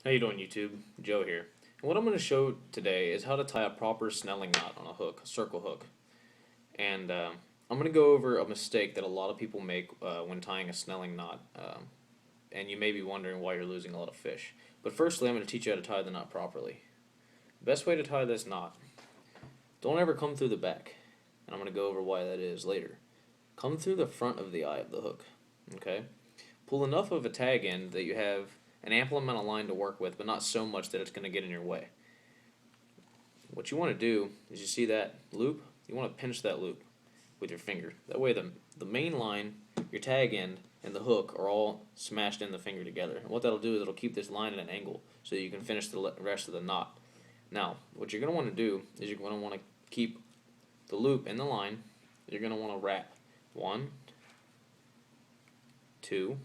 How you doing, YouTube? Joe here. And what I'm going to show today is how to tie a proper snelling knot on a hook, a circle hook. And I'm going to go over a mistake that a lot of people make when tying a snelling knot. And you may be wondering why you're losing a lot of fish. But firstly, I'm going to teach you how to tie the knot properly. The best way to tie this knot, don't ever come through the back. And I'm going to go over why that is later. Come through the front of the eye of the hook. Okay? Pull enough of a tag end that you have an ample amount of line to work with, but not so much that it's going to get in your way. What you want to do is, you see that loop? You want to pinch that loop with your finger. That way the main line, your tag end, and the hook are all smashed in the finger together. And what that'll do is it'll keep this line at an angle so that you can finish the rest of the knot. Now, what you're going to want to do is you're going to want to keep the loop in the line. You're going to want to wrap 1, 2,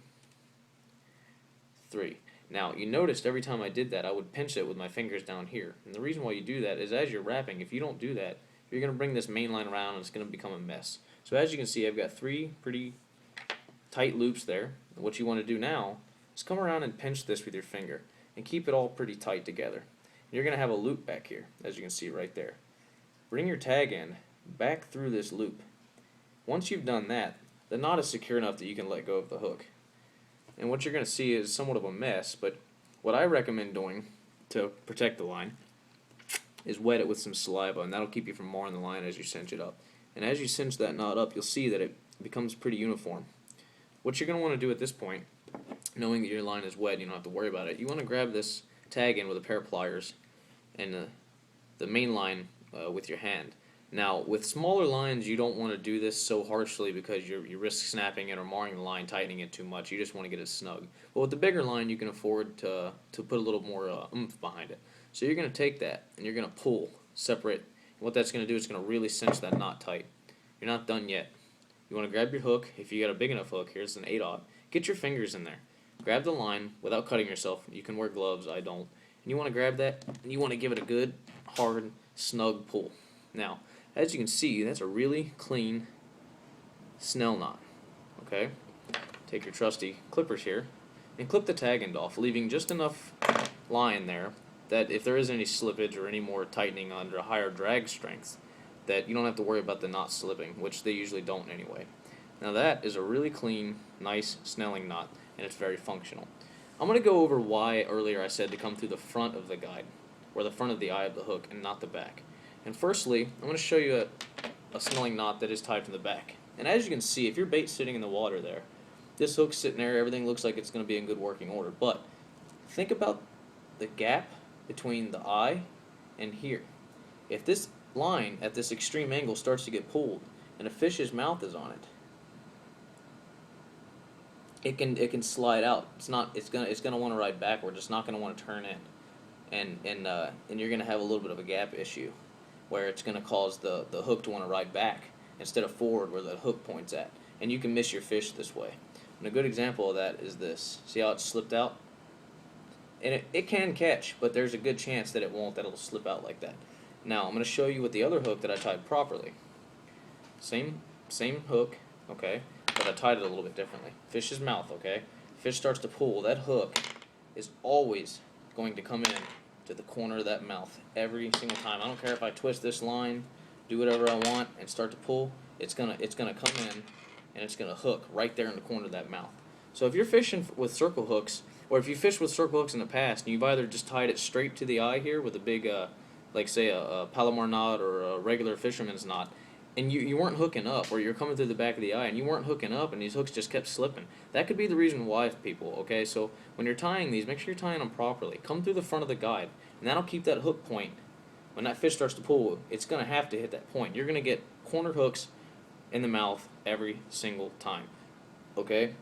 3. Now, you noticed every time I did that, I would pinch it with my fingers down here. And the reason why you do that is, as you're wrapping, if you don't do that, you're going to bring this main line around and it's going to become a mess. So as you can see, I've got 3 pretty tight loops there. And what you want to do now is come around and pinch this with your finger and keep it all pretty tight together. You're going to have a loop back here, as you can see right there. Bring your tag end back through this loop. Once you've done that, the knot is secure enough that you can let go of the hook. And what you're going to see is somewhat of a mess, but what I recommend doing to protect the line is wet it with some saliva, and that'll keep you from marring the line as you cinch it up. And as you cinch that knot up, you'll see that it becomes pretty uniform. What you're going to want to do at this point, knowing that your line is wet and you don't have to worry about it, you want to grab this tag in with a pair of pliers and the main line with your hand. Now, with smaller lines, you don't want to do this so harshly because you risk snapping it or marring the line, tightening it too much. You just want to get it snug. But with the bigger line, you can afford to put a little more oomph behind it. So you're going to take that and you're going to pull, separate. And what that's going to do is going to really cinch that knot tight. You're not done yet. You want to grab your hook. If you got a big enough hook, here's an 8/0. Get your fingers in there. Grab the line without cutting yourself. You can wear gloves. I don't. And you want to grab that and you want to give it a good, hard, snug pull. Now, as you can see, that's a really clean Snell knot. Okay? Take your trusty clippers here and clip the tag end off, leaving just enough line there that if there is any slippage or any more tightening under a higher drag strength, that you don't have to worry about the knot slipping, which they usually don't anyway. Now that is a really clean, nice snelling knot, and it's very functional. I'm going to go over why earlier I said to come through the front of the guide, or the front of the eye of the hook, and not the back. And firstly, I'm going to show you a snelling knot that is tied from the back. And as you can see, if your bait's sitting in the water there, this hook's sitting there, everything looks like it's going to be in good working order. But think about the gap between the eye and here. If this line at this extreme angle starts to get pulled and a fish's mouth is on it, it can slide out. It's gonna want to ride backward. It's not gonna want to turn in, and you're gonna have a little bit of a gap issue, where it's going to cause the hook to want to ride back instead of forward where the hook points at. And you can miss your fish this way. And a good example of that is this. See how it slipped out? And it can catch, but there's a good chance that it won't, that it'll slip out like that. Now, I'm going to show you with the other hook that I tied properly. Same hook, okay, but I tied it a little bit differently. Fish's mouth, okay? Fish starts to pull. That hook is always going to come in to the corner of that mouth every single time. I don't care if I twist this line, do whatever I want, and start to pull. It's gonna come in, and it's gonna hook right there in the corner of that mouth. So if you're fishing with circle hooks, or if you fished with circle hooks in the past, and you've either just tied it straight to the eye here with a big, like say a Palomar knot or a regular fisherman's knot, and you weren't hooking up, or you're coming through the back of the eye, and you weren't hooking up, and these hooks just kept slipping. That could be the reason why, people, okay? So when you're tying these, make sure you're tying them properly. Come through the front of the guide, and that'll keep that hook point. When that fish starts to pull, it's going to have to hit that point. You're going to get corner hooks in the mouth every single time, okay?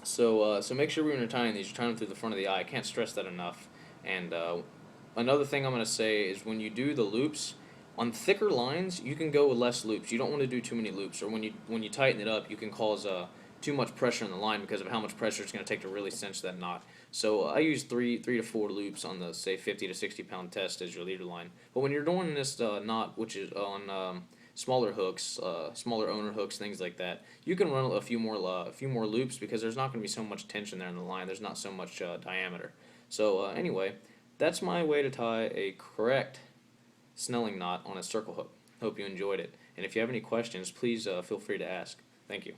So make sure when you're tying these, you're tying them through the front of the eye. I can't stress that enough. And another thing I'm going to say is when you do the loops, on thicker lines, you can go with less loops. You don't want to do too many loops, or when you tighten it up, you can cause too much pressure in the line because of how much pressure it's going to take to really cinch that knot. So I use three to four loops on the, say, 50 to 60 pound test as your leader line. But when you're doing this knot, which is on smaller hooks, smaller owner hooks, things like that, you can run a few more loops because there's not going to be so much tension there in the line. There's not so much diameter. So anyway, that's my way to tie a correct snelling knot on a circle hook. Hope you enjoyed it. And if you have any questions, please feel free to ask. Thank you.